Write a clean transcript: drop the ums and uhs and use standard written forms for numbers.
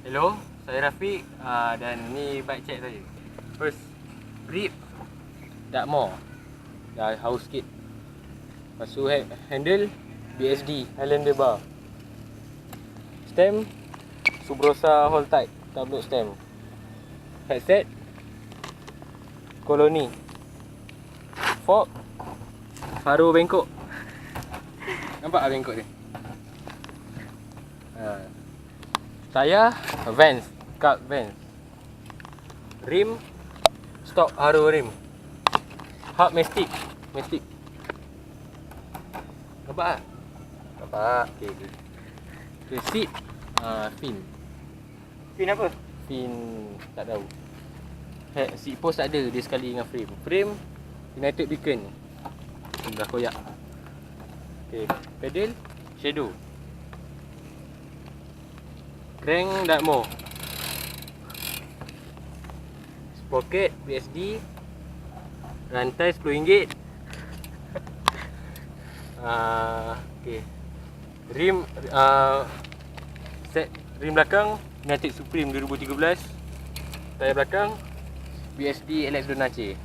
Hello, saya Rafiq dan ni bike check saya. First, grip tak more. Dah haus sikit. Lepas tu handle BSD, Highlander bar. Stem Subrosa Hold Tight, tablet stem. Headset Colony. Fork Faro bengkok. Nampak bengkok dia? Tayar Vans, Cup Vans. Rim stock Haro rim. Hub Mastic. Nampak tak? Nampak. Okay. Seat fin. Fin apa? Fin tak tahu. Seat post tak ada, dia sekali dengan frame. Frame United Beacon. Dah koyak. Okay, pedal Shadow. Crank Dartmoor. Sprocket BSD. Rantai RM10. Okay. Rim set rim belakang United Supreme 2013. Tayar belakang BSD LX Donace.